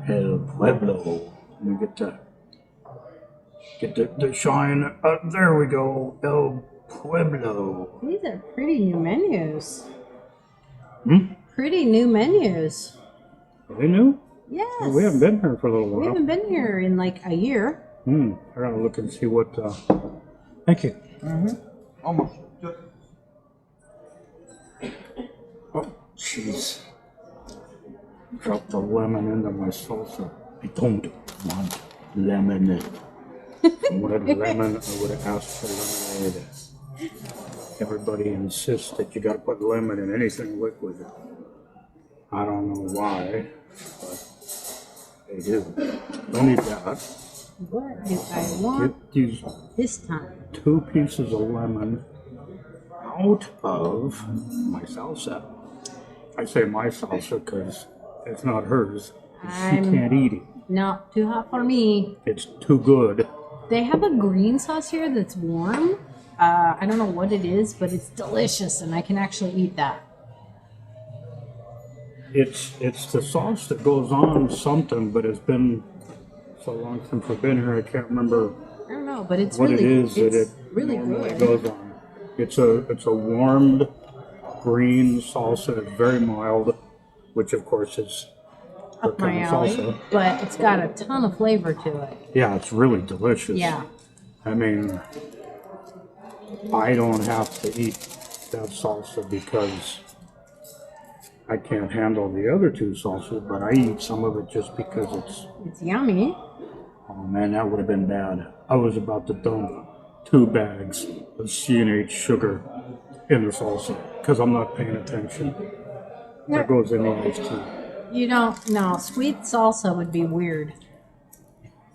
El Pueblo. Let me get the shine. There we go. El Pueblo. These are pretty new menus. Hmm? Pretty new menus. Are they new? Yes. Well, we haven't been here for a little while. We haven't been here in like a year. I gotta look and see what. Thank you. Almost. Oh, jeez. Dropped the lemon into my salsa. I don't want lemon. If I wanted lemon, I would have asked for lemonade. Everybody insists that you gotta put lemon in anything liquid. I don't know why, but they do. Don't need that. What do I want Get these this time? 2 pieces of lemon out of my salsa. I say my salsa because it's not hers. She can't eat it. No, too hot for me. It's too good. They have a green sauce here that's warm. I don't know what it is, but it's delicious, and I can actually eat that. It's the sauce that goes on something, but it's been so long since we've been here, I can't remember I don't know, but it's what really, it is that it's it really normally good. goes on. It's a warmed green salsa. It's very mild, which of course is her Up my kind of alley, salsa. but it's got a ton of flavor to it. Yeah, it's really delicious. Yeah. I mean, I don't have to eat that salsa because I can't handle the other 2 salsas, but I eat some of it just because It's yummy. oh man, that would have been bad. I was about to dump 2 bags of C&H sugar in the salsa because I'm not paying attention. That goes in the iced tea. You don't, no, sweet salsa would be weird.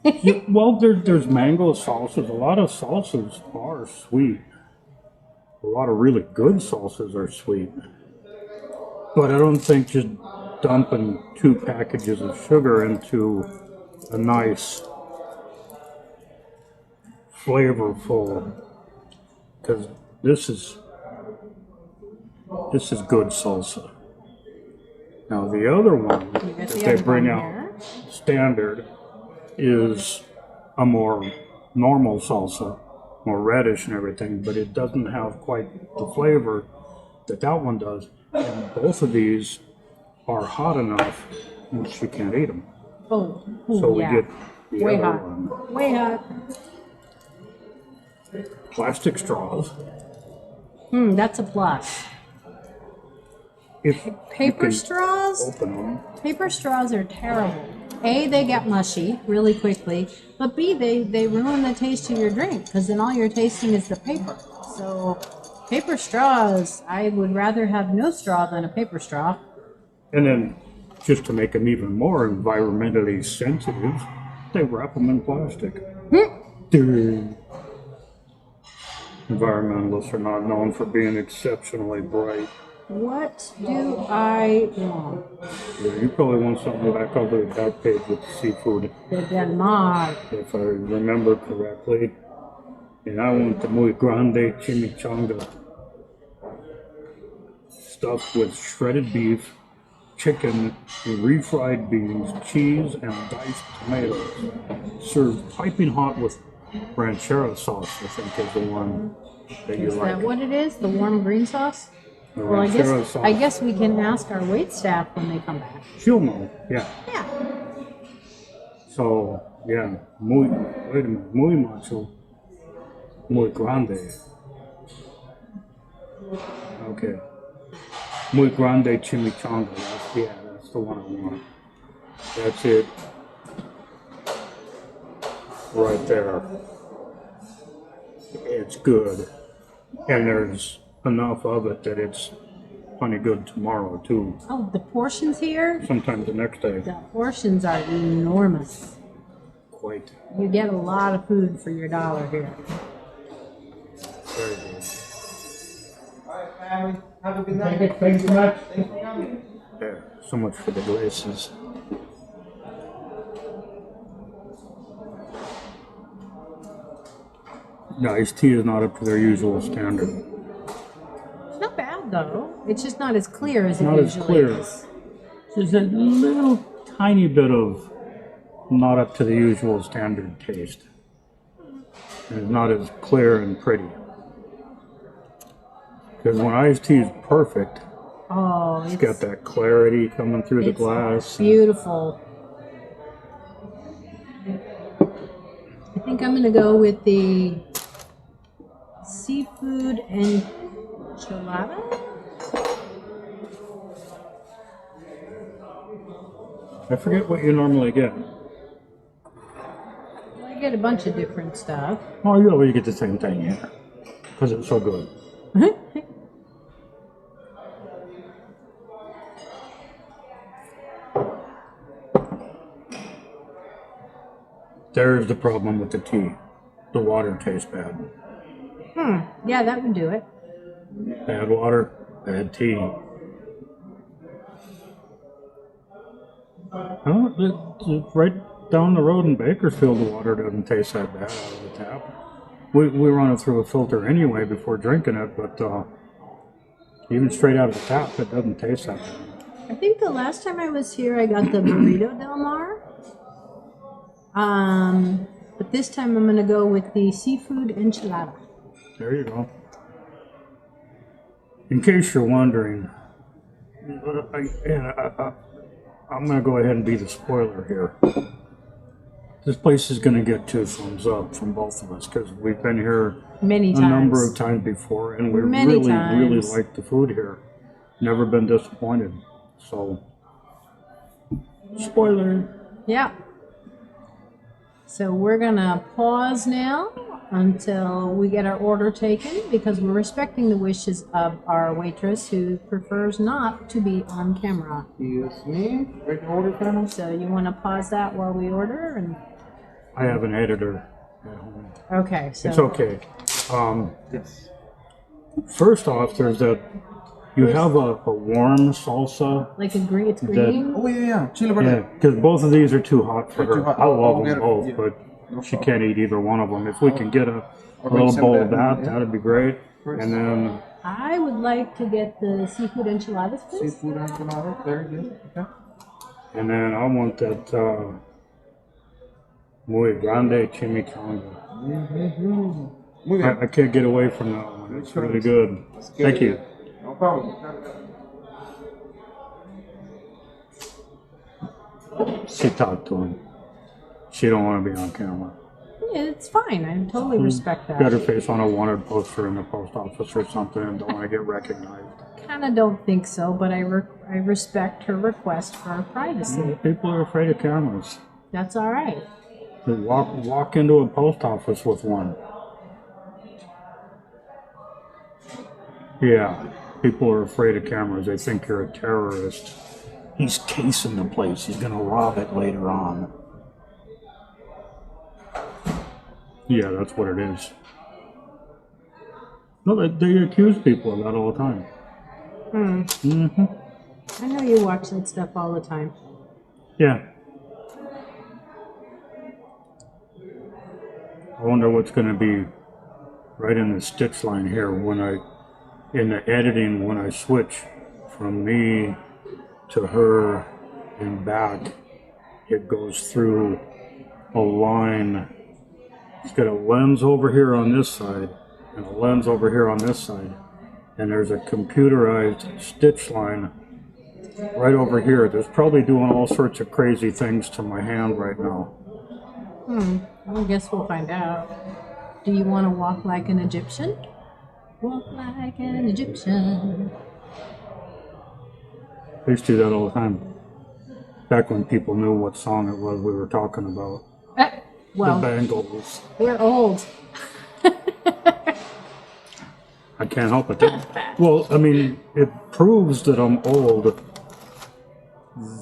Yeah, well, there's mango salsas. A lot of salsas are sweet. A lot of really good salsas are sweet. But I don't think just dumping 2 packages of sugar into a nice, flavorful, because this is good salsa. Now the other one You got that the they other bring one out here. standard is a more normal salsa, more reddish and everything, but it doesn't have quite the flavor that one does. And both of these are hot enough that you can't eat them. Oh, So we yeah. get the Way other hot. one. Way hot. Plastic straws. That's a plus. If you Paper can straws? open them. Paper straws are terrible. A, they get mushy really quickly, but B, they ruin the taste of your drink because then all you're tasting is the paper. So paper straws, I would rather have no straw than a paper straw. And then, just to make them even more environmentally sensitive, they wrap them in plastic. Dude. Environmentalists are not known for being exceptionally bright. What do I want? Yeah, you probably want something back over the back page with the seafood, The Del Mar. if I remember correctly. And I want the muy grande chimichanga, stuffed with shredded beef, chicken, refried beans, cheese, and diced tomatoes. Served piping hot with ranchero sauce, I think is the one that you Is like. that what it is? The warm green sauce? The Well, ranchero sauce. I guess we can ask our wait staff when they come back. She'll know, yeah. Yeah. So, yeah, muy, wait a minute, muy macho, muy grande. Okay. Muy grande chimichanga, that's the one I want. That's it. Right there. It's good. And there's enough of it that it's plenty good tomorrow, too. Oh, the portions here? Sometimes the next day. The portions are enormous. Quite. You get a lot of food for your $1 here. Very good. All right, family. Have a good night. Thanks so much. Thanks for coming. There, so much for the glasses. The iced tea is not up to their usual standard. It's not bad though. It's just not as clear as it Not as usually clear. is. There's a little tiny bit of not up to the usual standard taste. And it's not as clear and pretty. Because when iced tea is perfect, Oh, it's got that clarity coming through the glass. Beautiful. I think I'm going to go with the seafood enchilada. I forget what you normally get. Well, I get a bunch of different stuff. Oh, you always get the same thing here. Because it's so good. There's the problem with the tea. The water tastes bad. Yeah, that would do it. Bad water, bad tea. Oh, it's right down the road in Bakersfield, the water doesn't taste that bad out of the tap. We run it through a filter anyway before drinking it, but even straight out of the tap, it doesn't taste that bad. I think the last time I was here, I got the burrito del mar. But this time I'm going to go with the seafood enchilada. There you go. In case you're wondering, I'm going to go ahead and be the spoiler here. This place is going to get 2 thumbs up from both of us because we've been here Many a times. number of times before, and we Many really times. like the food here. Never been disappointed. So, spoiler. Yeah. So we're going to pause now until we get our order taken because we're respecting the wishes of our waitress who prefers not to be on camera. Excuse me. Ready to order, family? So you want to pause that while we order? And I have an editor at home. okay, so It's okay. Yes. First off, there's a you have a warm salsa. like it's green. Oh, yeah. Chili Yeah, burger. because both of these are too hot for They're her. too hot. I I'll love get them it. both, Yeah. but No she problem. can't eat either one of them. If we can get a bring little some bowl of of that, that, yeah. that'd be great. And then I would like to get the seafood enchiladas, please. Seafood enchilada. Very good. Okay. and then I want that muy grande chimichanga. Muy bien. I can't get away from that one. It's really good. Thank you. No problem. She talked to him. She don't want to be on camera. Yeah, it's fine. I totally respect Got her that. face on a wanted poster in the post office or something and don't want to get recognized. Kind of don't think so, but I respect her request for privacy. People are afraid of cameras. That's all right. They walk into a post office with one. Yeah, people are afraid of cameras. They think you're a terrorist. He's casing the place. He's gonna rob it later on. Yeah, that's what it is. No, they accuse people of that all the time. I know you watch that stuff all the time. Yeah. I wonder what's going to be right in the stitch line here in the editing, when I switch from me to her and back, it goes through a line. It's got a lens over here on this side and a lens over here on this side. And there's a computerized stitch line right over here. That's probably doing all sorts of crazy things to my hand right now. I guess we'll find out. Do you want to walk like an Egyptian? Walk like an Egyptian. I used to do that all the time. Back when people knew what song it was we were talking about. Well, The Bangles. we're old. I can't help it. Well, I mean, it proves that I'm old.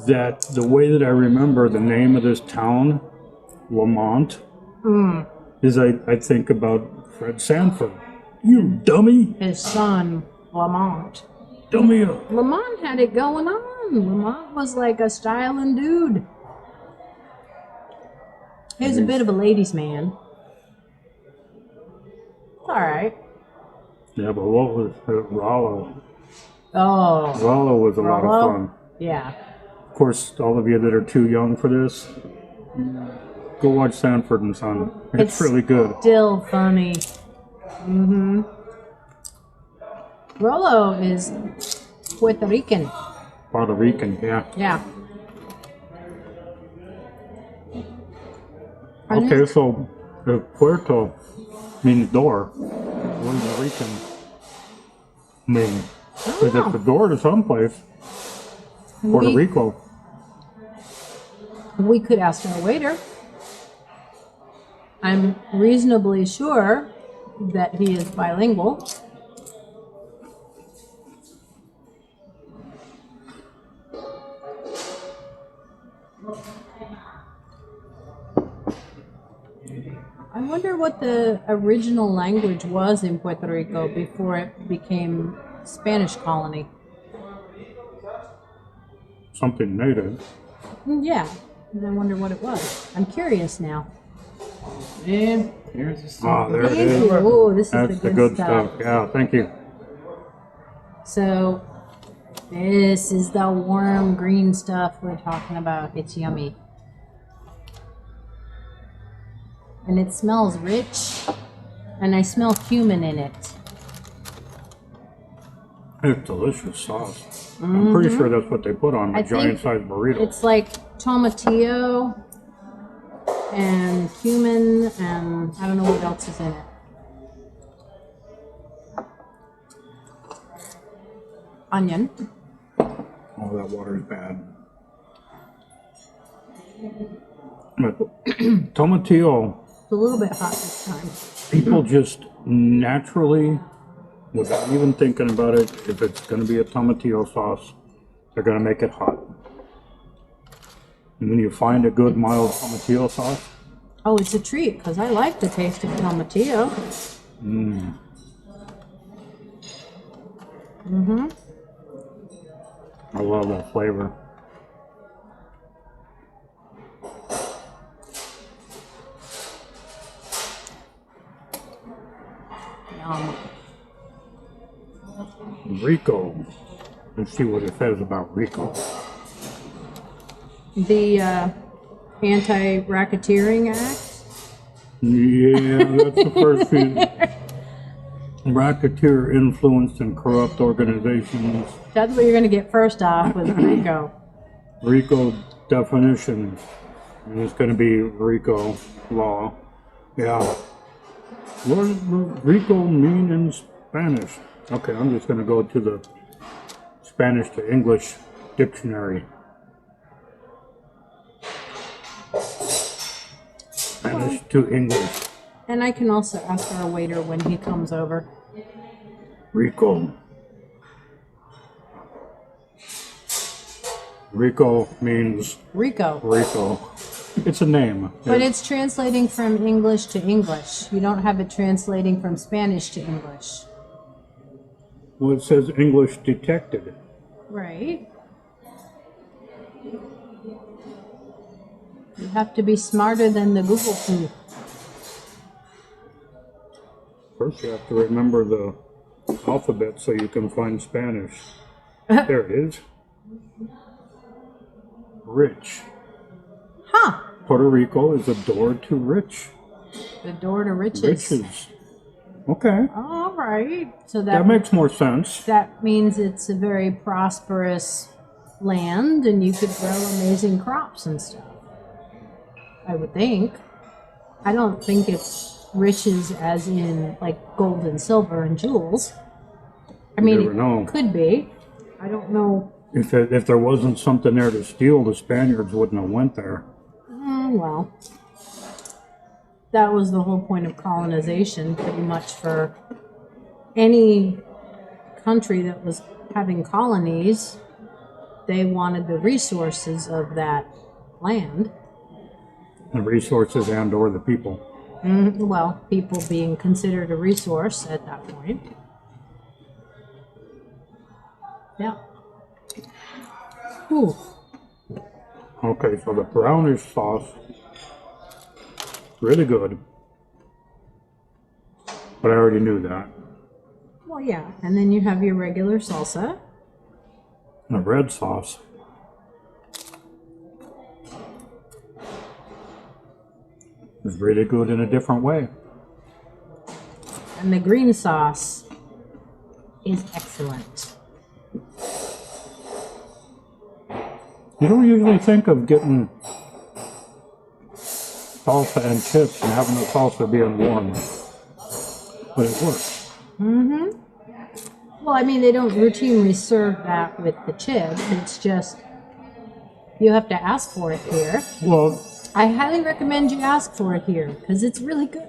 That the way that I remember the name of this town, Lamont, is I think about Fred Sanford. You dummy! His son, Lamont. Dummy! Lamont had it going on. Lamont was like a styling dude. He was a bit of a ladies' man. It's all right. Yeah, but what was Rollo? Oh, Rollo was a lot of Rollo? fun. Yeah. Of course, all of you that are too young for this, Go watch Sanford and Son. It's really good. Still funny. Mm-hmm. Rolo is Puerto Rican. Puerto Rican, yeah. Yeah. Okay, so if Puerto means door, what does Rican mean? Because it's the door to someplace. Puerto Rico. We could ask our waiter. I'm reasonably sure that he is bilingual. I wonder what the original language was in Puerto Rico before it became Spanish colony. Something native. Yeah, and I wonder what it was. I'm curious now. And here's the Oh, there it Thank is. you. Oh, this is That's the good stuff. Yeah, thank you. So, this is the warm green stuff we're talking about. It's yummy. And it smells rich, and I smell cumin in it. It's delicious sauce. I'm pretty sure that's what they put on I the think giant-sized burrito. It's like tomatillo and cumin, and I don't know what else is in it. Onion. Oh, that water is bad. But tomatillo, It's a little bit hot this time. people just naturally, without even thinking about it, if it's going to be a tomatillo sauce, they're going to make it hot. And when you find a good mild tomatillo sauce, Oh, it's a treat because I like the taste of tomatillo. I love that flavor. Yum. Rico. Let's see what it says about Rico. The Anti-Racketeering Act. Yeah, that's the first thing. Racketeer influenced and corrupt organizations. That's what you're going to get first off with Rico. RICO definition. And it's going to be RICO law. Yeah. What does RICO mean in Spanish? Okay, I'm just going to go to the Spanish to English dictionary. Spanish to English. And I can also ask our waiter when he comes over. RICO. RICO means Rico. Rico. It's a name. But it's translating from English to English. You don't have it translating from Spanish to English. Well, it says English detected. Right. You have to be smarter than the Google foo. First, you have to remember the alphabet so you can find Spanish. There it is. Rich. Huh. Puerto Rico is a door to rich. The door to riches. Riches. Okay. All right. So That makes more sense. that means it's a very prosperous land and you could grow amazing crops and stuff. I would think. I don't think it's riches as in like gold and silver and jewels. I mean, never know. it could be. I don't know. If there wasn't something there to steal, the Spaniards wouldn't have went there. Well, that was the whole point of colonization, pretty much for any country that was having colonies. They wanted the resources of that land. The resources and or the people. Well, people being considered a resource at that point. Yeah. Ooh. Okay, so the brownish sauce, really good. But I already knew that. Well, yeah. And then you have your regular salsa. The red sauce. It's really good in a different way. And the green sauce is excellent. You don't usually think of getting salsa and chips and having the salsa being warm, but it works. Mm-hmm. Well, I mean, they don't routinely serve that with the chip. It's just, you have to ask for it here. Well, I highly recommend you ask for it here, because it's really good.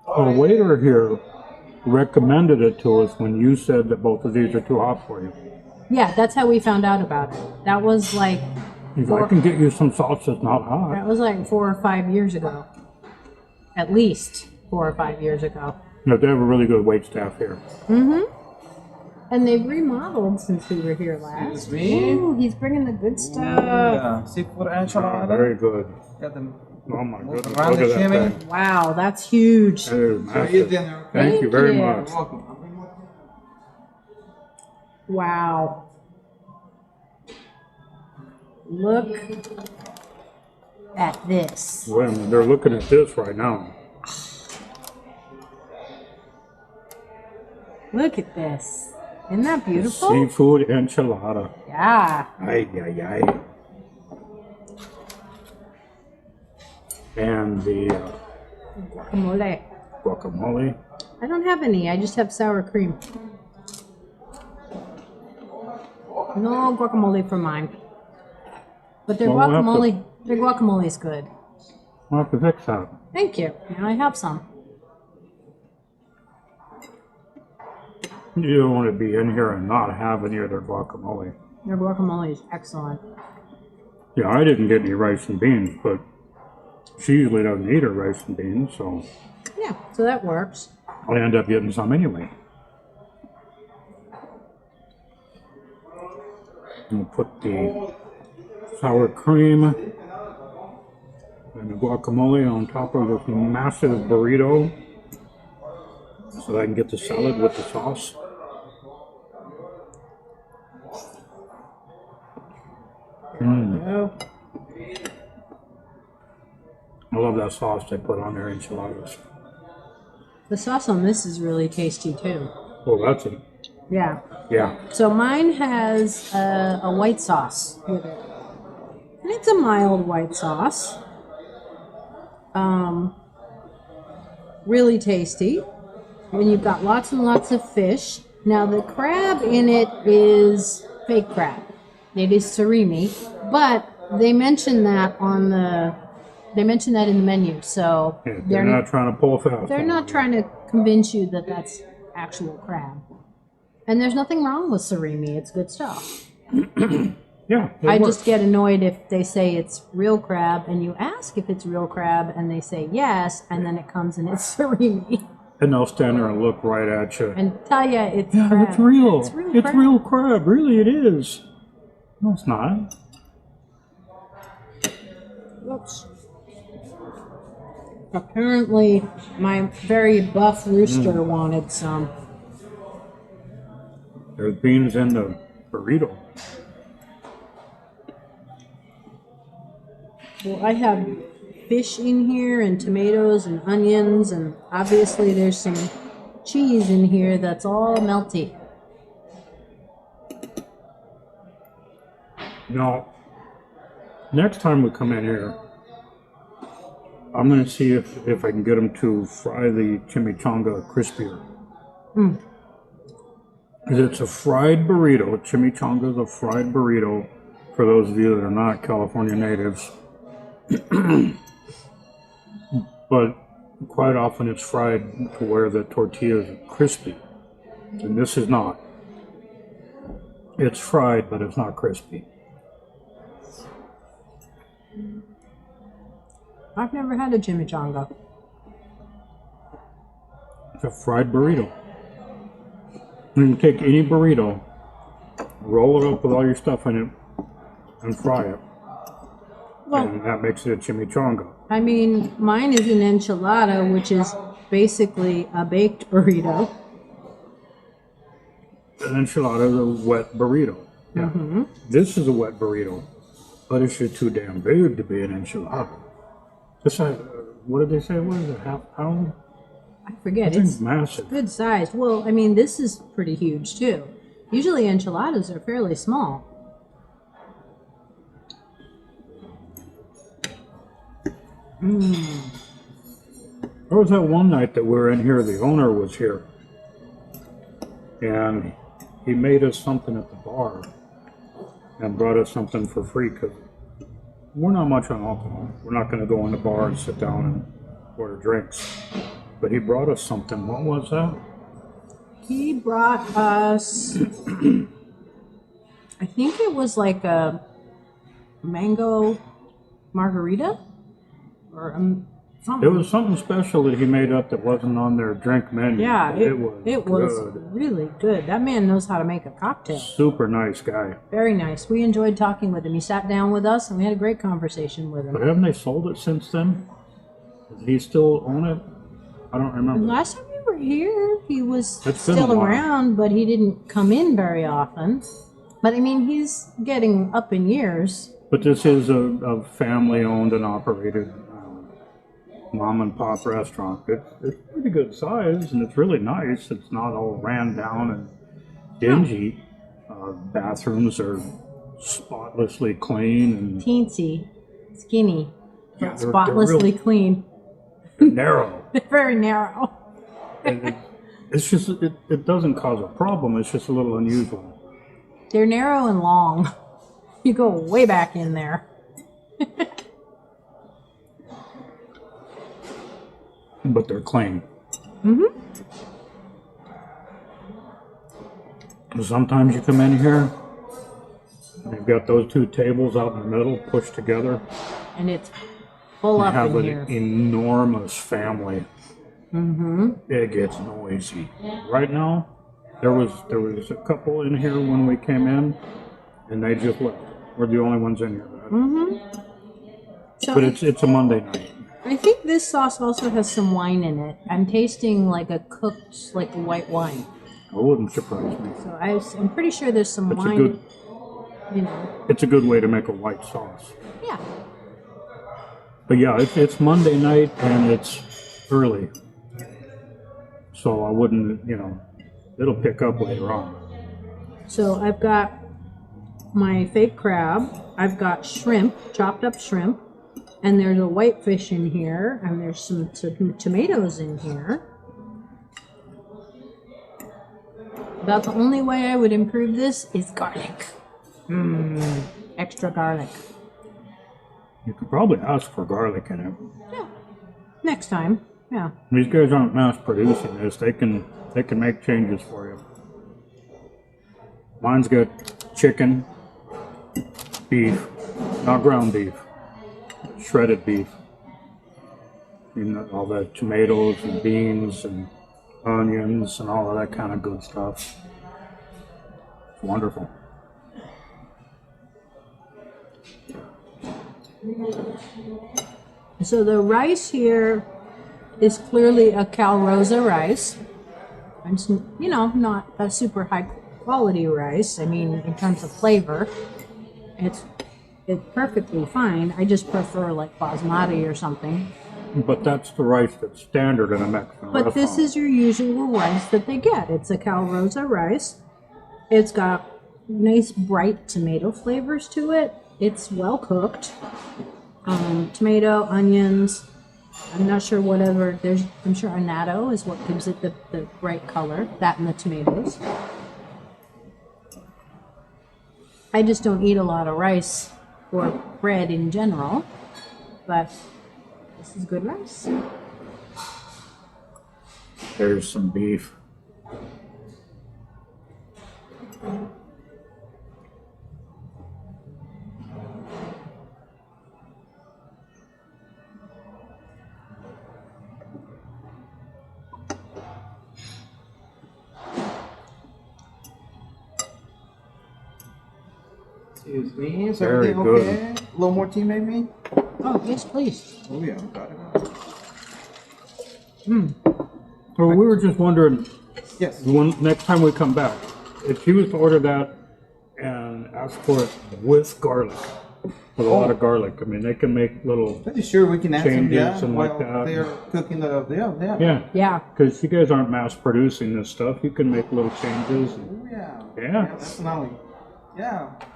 a waiter here recommended it to us when you said that both of these are too hot for you. Yeah, that's how we found out about it. That was like, If I can get you some salsa that's not hot. that was like 4 or 5 years ago. At least 4 or 5 years ago. No, they have a really good wait staff here. Mm-hmm. And they've remodeled since we were here last. Excuse me? Ooh, he's bringing the good stuff. Yeah, seafood enchilada. Very good. Got them. Oh my goodness, Around look the at chimney. that thing. Wow, that's huge. That is For massive. your dinner. Thank you very you. much. You're welcome. Wow. Look at this. Wait a minute, they're looking at this right now. Look at this. Isn't that beautiful? Seafood enchilada. Yeah. Ay, ay, ay. And the Guacamole. guacamole. I don't have any. I just have sour cream. No guacamole for mine. But their Well, we'll have to- their guacamole is good. I'll have to fix that. Thank you. Now I have some. You don't want to be in here and not have any of their guacamole. Their guacamole is excellent. Yeah, I didn't get any rice and beans, but she usually doesn't eat her rice and beans, so Yeah, so that works. I end up getting some anyway. And we'll put the sour cream and the guacamole on top of this massive burrito so that I can get the salad with the sauce. Oh, I love that sauce they put on their enchiladas. the sauce on this is really tasty too. Oh, that's it. Yeah. Yeah. So mine has a white sauce with it. And it's a mild white sauce. Really tasty. And you've got lots and lots of fish. Now the crab in it is fake crab. It is surimi, but they mention that in the menu. So Yeah, they're not trying to pull fast. they're not trying to convince you that that's actual crab. And there's nothing wrong with surimi. It's good stuff. Yeah, it I works. just get annoyed if they say it's real crab and you ask if it's real crab and they say yes and then it comes and it's surimi And they'll stand there and look right at you. and tell you it's Yeah, crab. it's real. It's real It's crab. real crab. Really, it is. No, it's not. Whoops. Apparently, my very buff rooster wanted some. There's beans in the burrito. Well, I have fish in here and tomatoes and onions, and obviously there's some cheese in here that's all melty. Now, next time we come in here, I'm going to see if I can get them to fry the chimichanga crispier. Mm. 'Cause it's a fried burrito. Chimichanga is a fried burrito for those of you that are not California natives. But quite often it's fried to where the tortilla is crispy. And this is not. It's fried, but it's not crispy. I've never had a chimichanga. It's a fried burrito. You can take any burrito, roll it up with all your stuff in it, and fry it. Well, And that makes it a chimichanga. I mean, mine is an enchilada, which is basically a baked burrito. An enchilada is a wet burrito. Yeah. This is a wet burrito, but it's just too damn big to be an enchilada. This, what did they say? What is it? Half pound? I forget. That thing's It's massive. good size. Well, I mean, this is pretty huge too. Usually enchiladas are fairly small. There was that one night that we were in here, the owner was here, and he made us something at the bar and brought us something for free because we're not much on alcohol. We're not going to go in the bar and sit down and order drinks. But he brought us something. What was that? He brought us, I think it was like a mango margarita or something. It was something special that he made up that wasn't on their drink menu. Yeah, it was good. really good. That man knows how to make a cocktail. Super nice guy. Very nice. We enjoyed talking with him. He sat down with us and we had a great conversation with him. But haven't they sold it since then? Does he still own it? I don't remember. Last time we were here, he was It's been a still while. around, but he didn't come in very often. But I mean, he's getting up in years. But this is a family-owned and operated mom and pop restaurant. It's pretty good size and it's really nice. It's not all ran down and dingy. Bathrooms are spotlessly clean and Teensy, skinny, Yeah, they're spotlessly real- clean. narrow. They're very narrow. And it's just it doesn't cause a problem. It's just a little unusual. They're narrow and long. You go way back in there. But they're clean. Sometimes you come in here, and you've got those two tables out in the middle pushed together. And it's full You up have in an here. enormous family. It gets noisy. Right now, there was a couple in here when we came in, and they just left. We're the only ones in here. So But it's a Monday night. I think this sauce also has some wine in it. I'm tasting like a cooked, like white wine. It wouldn't surprise me. So I'm pretty sure there's some It's a wine. good You know, it's a good way to make a white sauce. yeah. But yeah, it's Monday night and it's early. So I wouldn't, it'll pick up later on. So I've got my fake crab. I've got shrimp, chopped up shrimp, and there's a whitefish in here, and there's some tomatoes in here. About the only way I would improve this is garlic. Extra garlic. You could probably ask for garlic in it. Yeah. Next time. Yeah. These guys aren't mass producing this. They can make changes for you. Mine's got chicken, beef, not ground beef, shredded beef. All the tomatoes and beans and onions and all of that kind of good stuff. It's wonderful. So the rice here is clearly a Cal Rosa rice. It's, not a super high quality rice. I mean, in terms of flavor, it's perfectly fine. I just prefer like basmati or something. But that's the rice that's standard in a Mexican But restaurant. this is your usual rice that they get. It's a Cal Rosa rice. It's got nice bright tomato flavors to it. It's well cooked. Tomato, onions. I'm not sure whatever. I'm sure annatto is what gives it the bright color. That and the tomatoes. I just don't eat a lot of rice or bread in general, but this is good rice. There's some beef. Excuse me, is Very everything good. okay? A little more tea maybe? Oh, yes, please. Oh yeah, got it. So we were just wondering, Yes. next time we come back, if you was to order that and ask for it with garlic, with a lot of garlic. I mean, they can make little Pretty sure we can add some, changes and like while that. they're cooking the, Yeah, Yeah. because you guys aren't mass producing this stuff. You can make little changes. Oh, yeah. Yeah. That's not only,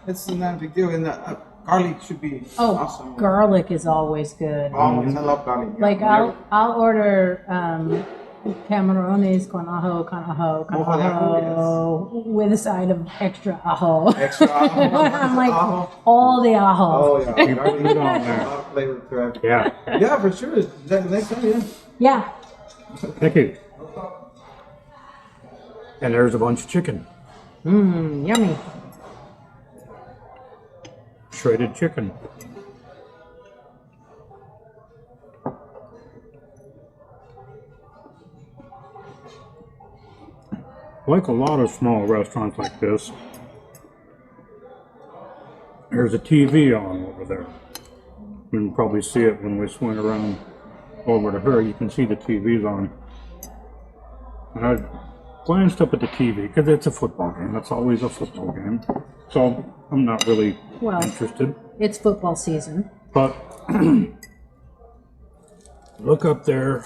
it's not a big deal. And garlic should be Oh, awesome. garlic is always good. Always, I love garlic. Yeah. Like I'll order camarones con ajo, Mojo de ajo, with a side of extra ajo. Extra ajo. I'm like Ajo. all the ajo. Oh, yeah. You put it on A there. lot of flavor to it. Yeah. Yeah, for sure. Next time, yeah. Yeah. Thank you. And there's a bunch of chicken. Yummy. Shredded chicken. Like a lot of small restaurants like this, there's a TV on over there. You can probably see it when we swing around over to her. You can see the TV's on. And I glanced up at the TV because it's a football game. It's always a football game. So I'm not really interested. It's football season. But look up there,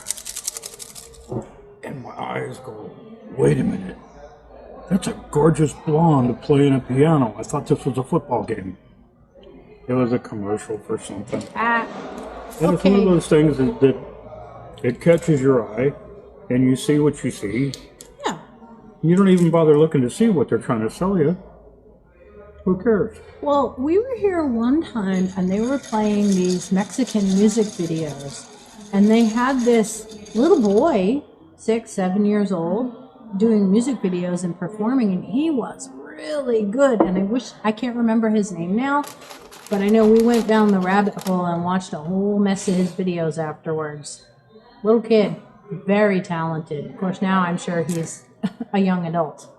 and my eyes go, wait a minute. That's a gorgeous blonde playing a piano. I thought this was a football game. It was a commercial for something. And it's one of Okay. those things that it catches your eye, and you see what you see. Yeah. You don't even bother looking to see what they're trying to sell you. Who cares? Well, we were here one time and they were playing these Mexican music videos. And they had this little boy, 6, 7 years old, doing music videos and performing. And he was really good. And I can't remember his name now. But I know we went down the rabbit hole and watched a whole mess of his videos afterwards. Little kid, very talented. Of course, now I'm sure he's a young adult.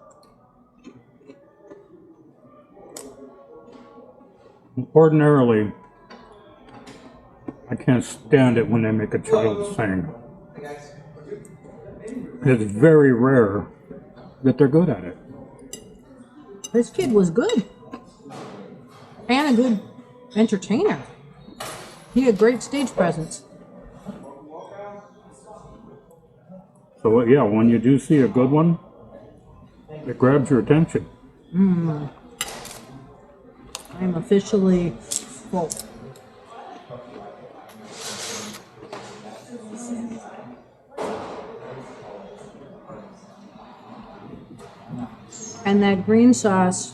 Ordinarily, I can't stand it when they make a child sing. It's very rare that they're good at it. This kid was good. And a good entertainer. He had great stage presence. So yeah, when you do see a good one, it grabs your attention. I'm officially full. And that green sauce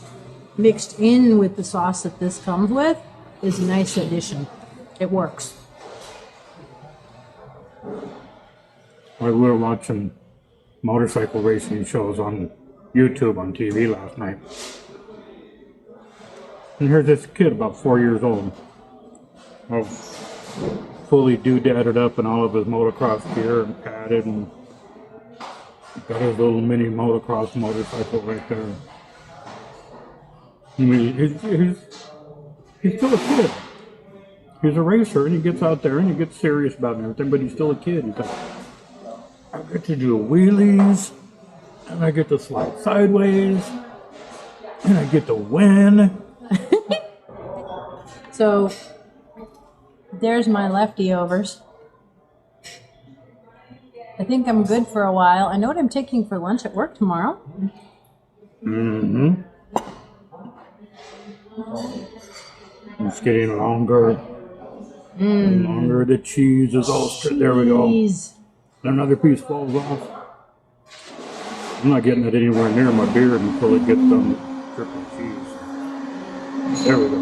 mixed in with the sauce that this comes with is a nice addition. It works. We were watching motorcycle racing shows on YouTube on TV last night. And here's this kid about 4 years old, all fully doodadded up in all of his motocross gear and padded, and got his little mini motocross motorcycle right there. I mean, he's still a kid. He's a racer, and he gets out there and he gets serious about it and everything, but he's still a kid. He's like, I get to do wheelies, and I get to slide sideways, and I get to win. So there's my leftovers. I think I'm good for a while. I know what I'm taking for lunch at work tomorrow. Mm-hmm. It's getting longer. And longer. The cheese is all straight. There we go. Cheese. Another piece falls off. I'm not getting it anywhere near my beard until it gets done dripping cheese. There we go.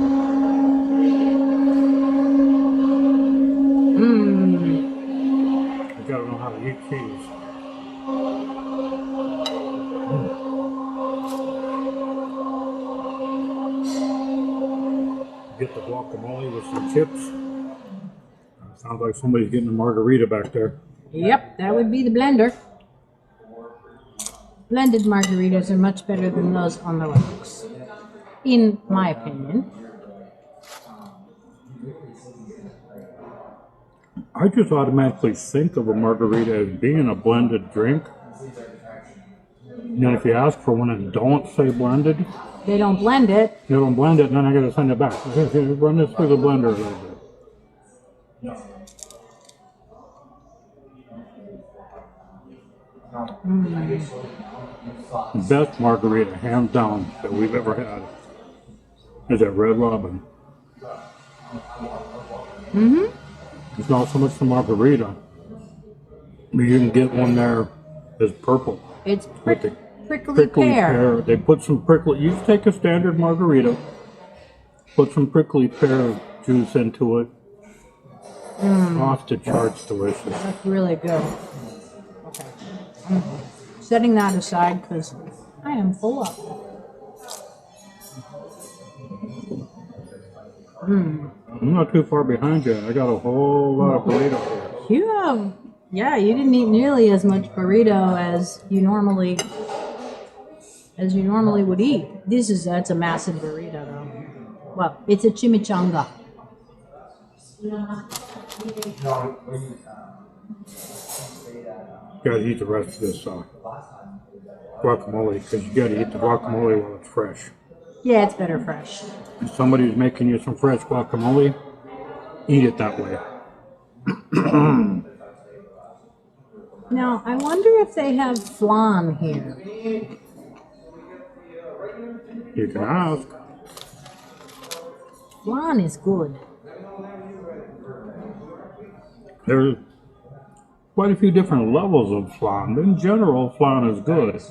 You gotta know how to eat cheese. Get the guacamole with some chips. Sounds like somebody's getting a margarita back there. Yep, that would be the blender. Blended margaritas are much better than those on the rocks, in my opinion. I just automatically think of a margarita as being a blended drink. And then if you ask for one and don't say blended, They don't blend it. you don't blend it, and then I gotta send it back. Okay, run this through the blender a little bit. The best margarita, hands down, that we've ever had is at Red Robin. It's not so much the margarita, but you can get one there that's purple. It's With the prickly pear. They put some prickly. You just take a standard margarita, put some prickly pear juice into it. Off the charts, delicious. That's really good. Okay. I'm setting that aside because I am full up. I'm not too far behind you. I got a whole lot of burrito here. You have, yeah, you didn't eat nearly as much burrito as you normally would eat. That's a massive burrito though. Well, it's a chimichanga. Gotta eat the rest of this guacamole because you gotta eat the guacamole while it's fresh. Yeah, it's better fresh. If somebody's making you some fresh guacamole, eat it that way. Now, I wonder if they have flan here. You can ask. Flan is good. There's quite a few different levels of flan. In general, flan is good.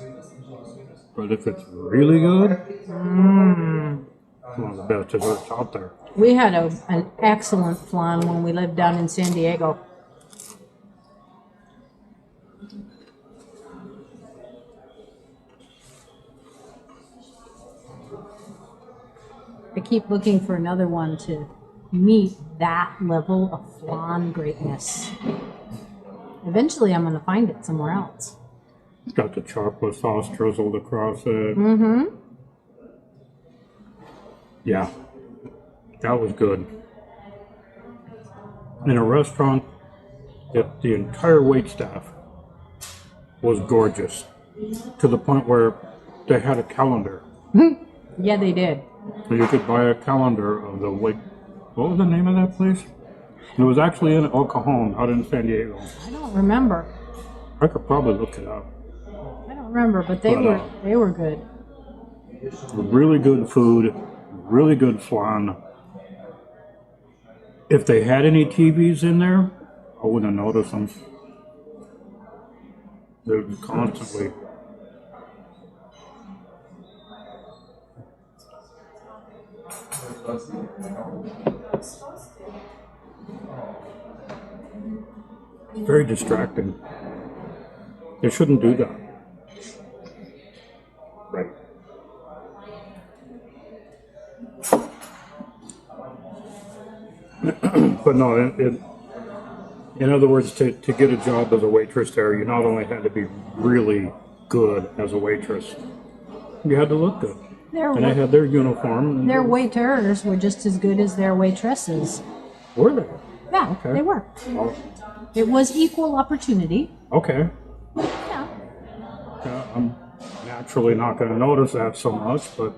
But if it's really good, it's one of the best desserts out there. We had an excellent flan when we lived down in San Diego. I keep looking for another one to meet that level of flan greatness. Eventually, I'm going to find it somewhere else. It's got the chocolate sauce drizzled across it. Yeah, that was good. In a restaurant, the entire wait staff was gorgeous to the point where they had a calendar. Yeah, they did. So you could buy a calendar of the wait. What was the name of that place? It was actually in El Cajon, out in San Diego. I don't remember. I could probably look it up. I don't remember, but they were good. Really good food, really good flan. If they had any TVs in there, I wouldn't have noticed them. They're constantly. Very distracting. They shouldn't do that. Right. But no, in other words, to get a job as a waitress there, you not only had to be really good as a waitress, you had to look good. And they had their uniform. Their waiters were just as good as their waitresses. Were they? Yeah, Okay. they were. Oh, It was equal opportunity. okay. Yeah. I'm naturally not going to notice that so much, but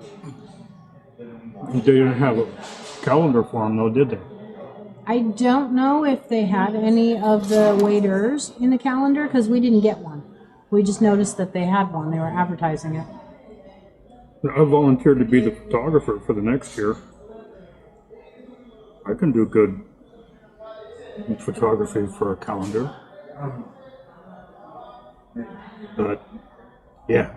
they didn't have a calendar for them, though, did they? I don't know if they had any of the waiters in the calendar because we didn't get one. We just noticed that they had one. They were advertising it. I volunteered to be the photographer for the next year. I can do good photography for a calendar. But, yeah.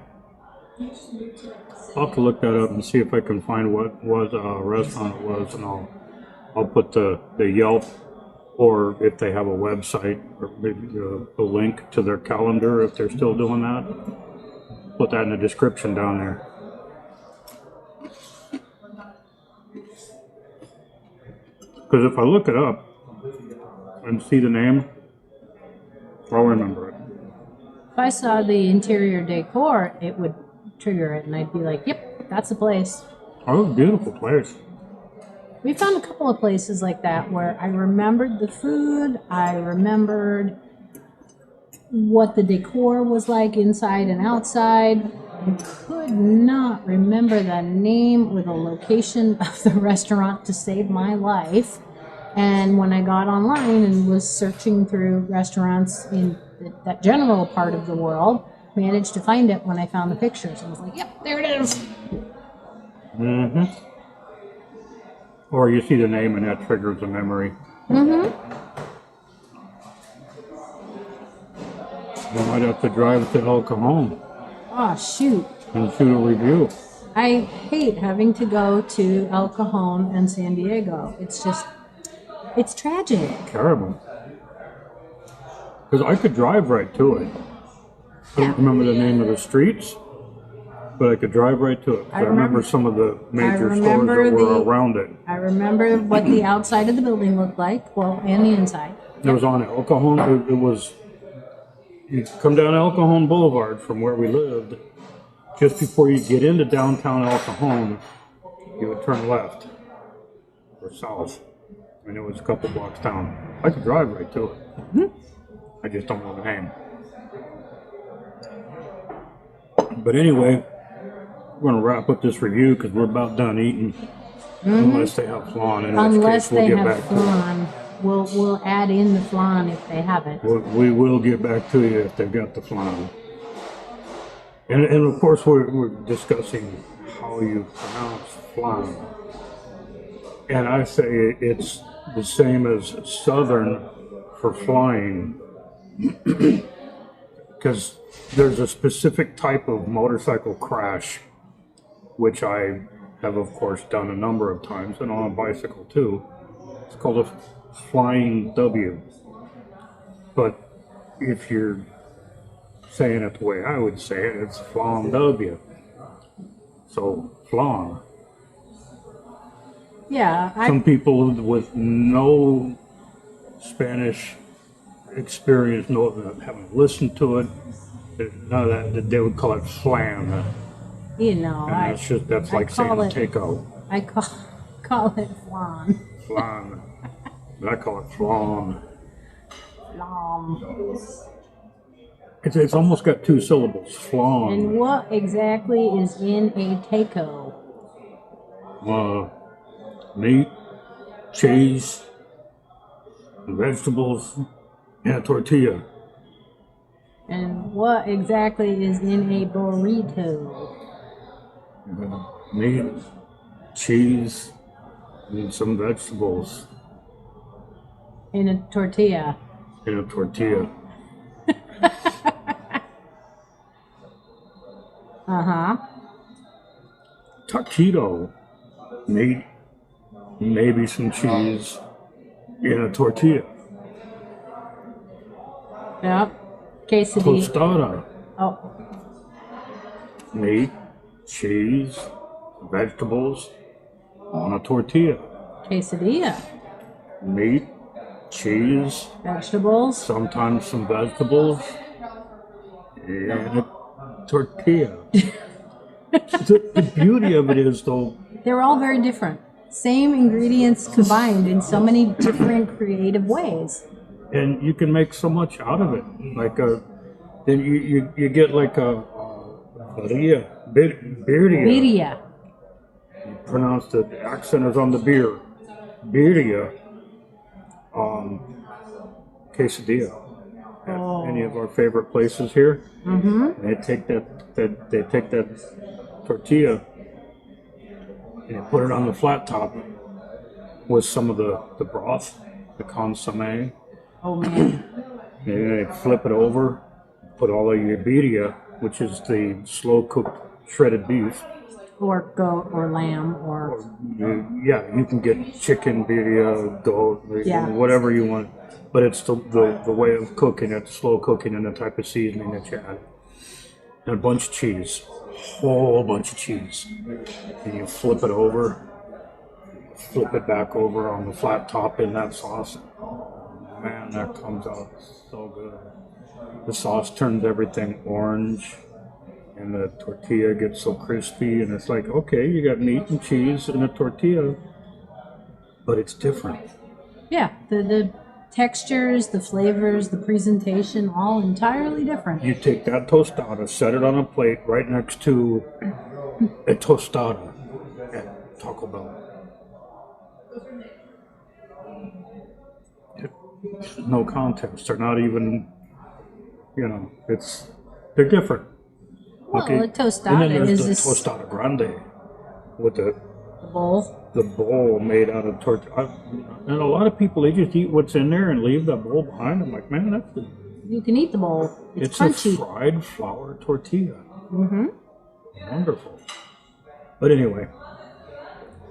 I'll have to look that up and see if I can find what restaurant it was, and I'll put the Yelp, or if they have a website, or maybe a link to their calendar if they're still doing that. Put that in the description down there. Because if I look it up and see the name, I'll remember it. If I saw the interior decor, it would trigger it, and I'd be like, yep, that's the place. Oh, beautiful place. We found a couple of places like that where I remembered the food, I remembered what the decor was like inside and outside. I could not remember the name or the location of the restaurant to save my life. And when I got online and was searching through restaurants in that general part of the world, managed to find it when I found the pictures. I was like, yep, there it is. Mm-hmm. Or you see the name and that triggers a memory. Mm-hmm. You might have to drive to El Cajon Oh, shoot. and shoot a review. I hate having to go to El Cajon and San Diego. It's just, it's tragic. Terrible. Because I could drive right to it. I don't remember the name of the streets, but I could drive right to it. I remember some of the major stores that were around it. I remember what the outside of the building looked like, well, and the inside. It was on El Cajon. It was, you come down El Cajon Boulevard from where we lived. Just before you get into downtown El Cajon, you would turn left or south, and it was a couple blocks down. I could drive right to it. Mm-hmm. I just don't know the name. But anyway, we're going to wrap up this review because we're about done eating. Mm-hmm. Unless they have flan. Unless they have flan. We'll add in the flan if they have it. We will get back to you if they've got the flan. And of course, we're discussing how you pronounce flan. And I say it's the same as Southern for flying. Because there's a specific type of motorcycle crash, which I have, of course, done a number of times, and on a bicycle too. It's called a flying W. But if you're saying it the way I would say it, it's flan W. So, flan. Yeah. Some people with no Spanish experience, haven't listened to it, none of that, they would call it flan. You know, and that's like saying takeout. I call it flan. Flan. But I call it flan. Flan. It's almost got two syllables, flan. And what exactly is in a taco? Meat, cheese, vegetables, and a tortilla. And what exactly is in a burrito? Meat, cheese, and some vegetables. In a tortilla. In a tortilla. Uh-huh. Taquito. Meat, maybe some cheese, in a tortilla. Yep. Quesadilla. Tostada. Oh. Meat, cheese, vegetables, on a tortilla. Quesadilla. Meat, cheese, Vegetables. sometimes some vegetables, and a tortilla. The beauty of it is, though, They're all very different. Same ingredients combined in so many different creative ways. and you can make so much out of it. Like then you get like a birria. Birria. You pronounce the accent is on the beer. Birria. Quesadilla. At any of our favorite places here. Mm-hmm. They take that tortilla and they put it on the flat top with some of the broth, the consomme. Oh man. And they flip it over, put all of your birria, which is the slow cooked shredded beef. Or goat or lamb or You can get chicken birria, goat, Yeah. whatever you want. But it's the way of cooking it, slow cooking, and the type of seasoning that you add. And a bunch of cheese, whole bunch of cheese. And you flip it over, flip it back over on the flat top in that sauce. Oh man, that comes out so good. The sauce turns everything orange, and the tortilla gets so crispy, and it's like, okay, you got meat and cheese in a tortilla, but it's different. yeah, the textures, the flavors, the presentation, all entirely different. You take that tostada, set it on a plate right next to a tostada at Taco Bell. No contest. They're not even, they're different. Well, a tostada and then there's is the this tostada grande with the bowl. bowl made out of tortilla. And a lot of people, they just eat what's in there and leave the bowl behind. I'm like, man, You can eat the bowl. It's a crunchy. fried flour tortilla. Mm-hmm. Wonderful. But anyway,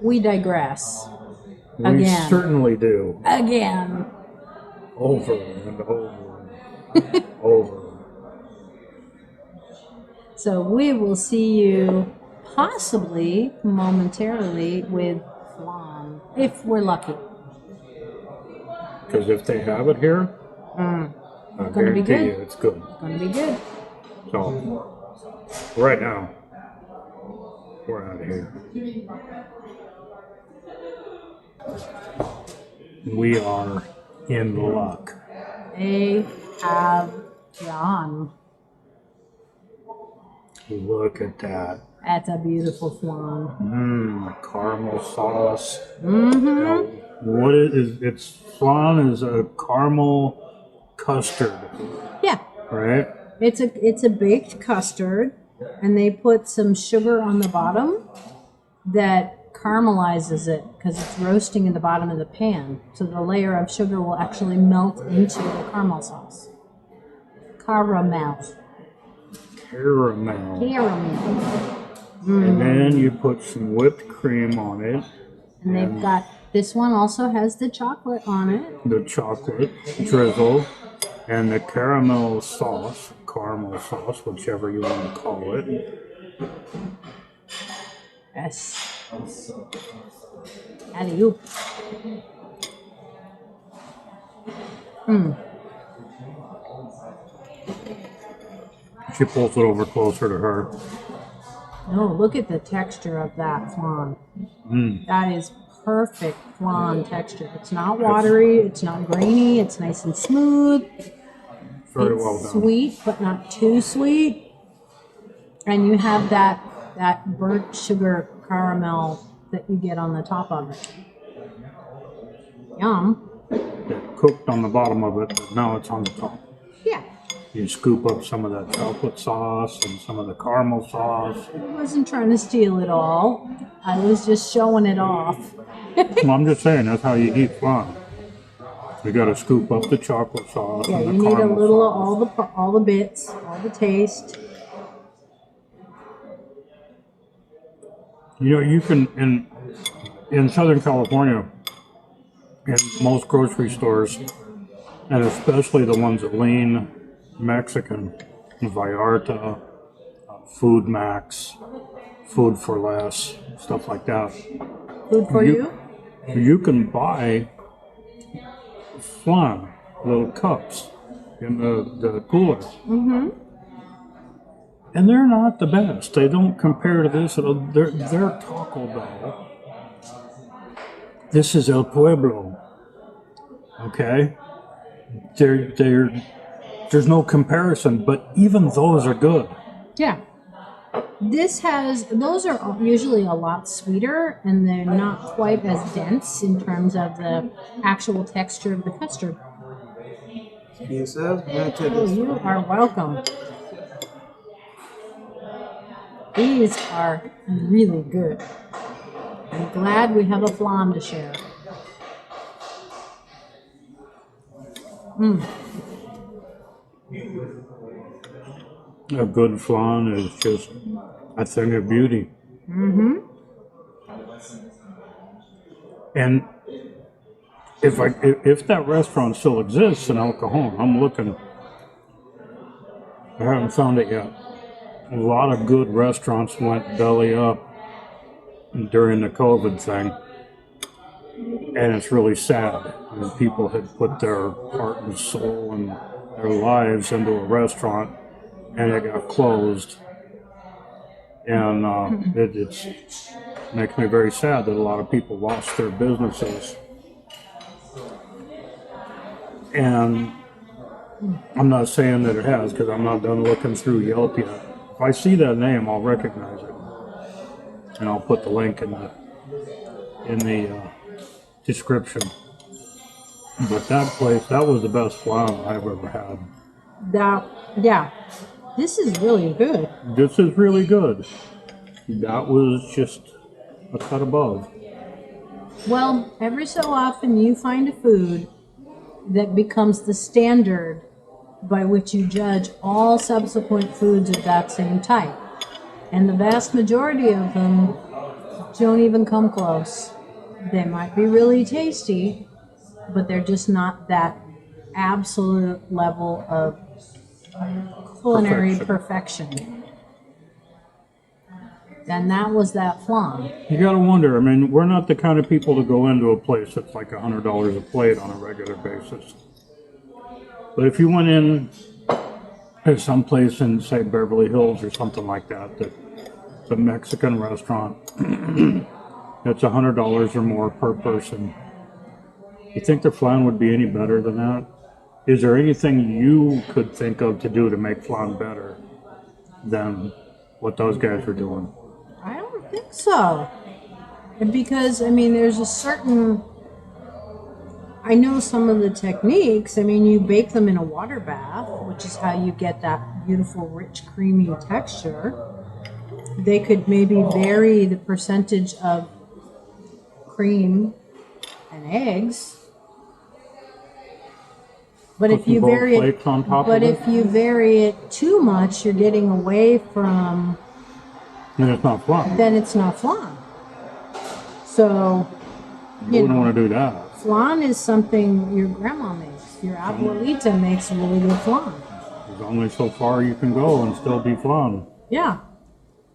We digress. we Again. certainly do. Again. Over and over and over. So we will see you possibly momentarily with flan, if we're lucky. Because if they have it here, I Gonna be guarantee good. you it's good. Gonna be good. So, right now, we're out of here. We are in luck. They have John. Look at that. That's a beautiful flan. Caramel sauce. Mm-hmm. Now, what it's flan is a caramel custard, Yeah. right? It's a baked custard, and they put some sugar on the bottom that caramelizes it because it's roasting in the bottom of the pan. So the layer of sugar will actually melt into the caramel sauce. Caramel. And then you put some whipped cream on it. And they've got, this one also has the chocolate on it. The chocolate drizzle and the caramel sauce, whichever you want to call it. Yes. Alley-oop. She pulls it over closer to her. Oh, look at the texture of that flan. That is perfect flan texture. It's not watery, it's not grainy, it's nice and smooth. Very It's well done. sweet, but not too sweet. And you have that burnt sugar caramel that you get on the top of it. Yum. It cooked on the bottom of it, but now it's on the top. Yeah. You scoop up some of that chocolate sauce and some of the caramel sauce. I wasn't trying to steal it all. I was just showing it off. Well, I'm just saying, that's how you eat flan. You got to scoop up the chocolate sauce Yeah, and you the need a caramel little of sauce. all the bits, all the taste. You can in Southern California, in most grocery stores, and especially the ones that lean Mexican, Vallarta, Food Max, Food for Less, stuff like that. Food for you? You can buy flan, little cups in the cooler. Mm-hmm. And they're not the best. They don't compare to this. They're Taco Bell. This is El Pueblo. Okay? There's no comparison, but even those are good. Yeah. Those are usually a lot sweeter, and they're not quite as dense in terms of the actual texture of the custard. He says, I'm gonna take Oh, this. you are welcome. These are really good. I'm glad we have a flan to share. A good flan is just a thing of beauty. Mm-hmm. And if that restaurant still exists in El Cajon, I'm looking. I haven't found it yet. A lot of good restaurants went belly up during the COVID thing, and it's really sad. I mean, people had put their heart and soul and their lives into a restaurant, and it got closed. And it makes me very sad that a lot of people lost their businesses. And I'm not saying that it has because I'm not done looking through Yelp yet. If I see that name, I'll recognize it, and I'll put the link in the description. But that place, that was the best flan I've ever had. Yeah, this is really good. This is really good. That was just a cut above. Well, every so often you find a food that becomes the standard by which you judge all subsequent foods of that same type. And the vast majority of them don't even come close. They might be really tasty, but they're just not that absolute level of culinary perfection. And that was that flan. You gotta wonder, I mean, we're not the kind of people to go into a place that's like $100 a plate on a regular basis. But if you went in to some place in, say, Beverly Hills or something like that, that's a Mexican restaurant, that's $100 or more per person, you think the flan would be any better than that? Is there anything you could think of to do to make flan better than what those guys are doing? I don't think so. Because, I mean, there's a certain... I know some of the techniques. I mean, you bake them in a water bath, which is how you get that beautiful, rich, creamy texture. They could maybe vary the percentage of cream and eggs. But if you vary it, if you vary it too much, you're getting away from. Then it's not flan. Then it's not flan. So you wouldn't want to do that. Flan is something your grandma makes. Your abuelita makes really good flan. There's only so far you can go and still be flan. Yeah.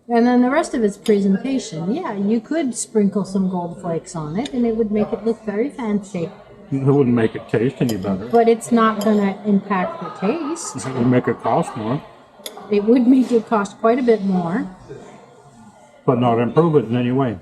And then the rest of it's presentation. Yeah, you could sprinkle some gold flakes on it and it would make it look very fancy. It wouldn't make it taste any better. But it's not going to impact the taste. It would make it cost more. It would make it cost quite a bit more. But not improve it in any way.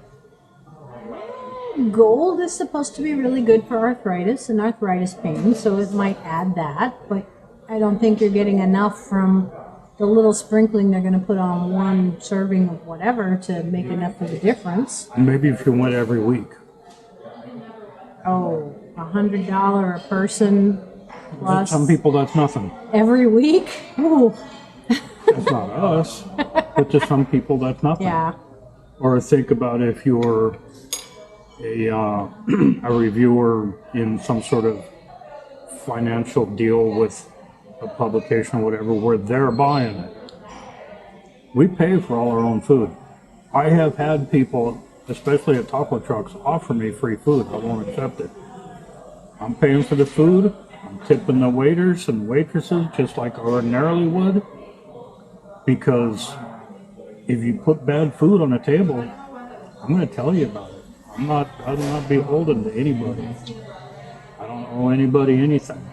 Gold is supposed to be really good for arthritis and arthritis pain, so it might add that, but I don't think you're getting enough from the little sprinkling they're going to put on one serving of whatever to make enough of a difference. Maybe if you went every week. Oh, $100 a person plus. Some people, that's nothing. Every week? Ooh. That's not us, but to some people, that's nothing. Yeah. Or think about if you're a reviewer in some sort of financial deal with a publication or whatever, where they're buying it. We pay for all our own food. I have had people, especially at taco trucks, offer me free food. I won't accept it. I'm paying for the food. I'm tipping the waiters and waitresses just like I ordinarily would. Because if you put bad food on the table, I'm going to tell you about it. I'm not beholden to anybody. I don't owe anybody anything.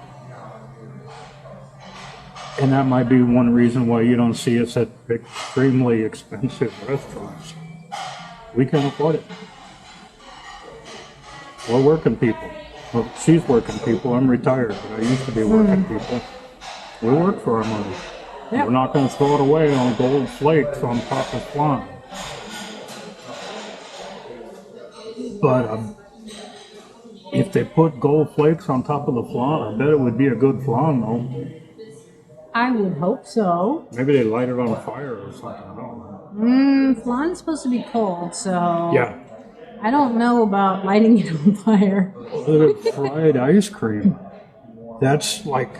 And that might be one reason why you don't see us at extremely expensive restaurants. We can't afford it. We're working people. Well, she's working people. I'm retired, but I used to be working people. We work for our money. Yep. We're not going to throw it away on gold flakes on top of flan. But if they put gold flakes on top of the flan, I bet it would be a good flan, though. I would hope so. Maybe they light it on fire or something. I don't know. Flan is supposed to be cold, so yeah. I don't know about lighting it on fire. Fried ice cream. That's like.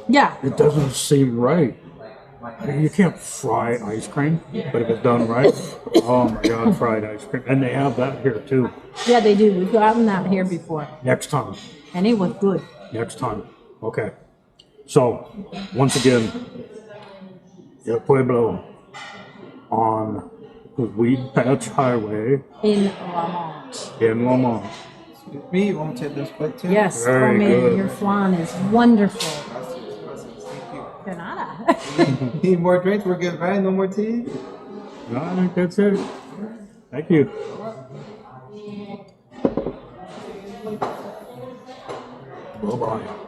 Yeah. It doesn't seem right. You can't fry ice cream, but if it's done right, oh my God, fried ice cream. And they have that here too. Yeah, they do. We've gotten that here before. Next time. And it was good. Next time. Okay. So, once again, El Pueblo on the Weed Patch Highway. In Lamont. In Lamont. Excuse me, you want to take this plate too? Yes, Very come in. good. Your flan is wonderful. Thank you. De nada. Need more drinks? We're good, right? No more tea? No, I think that's it. Thank you. Bye-bye.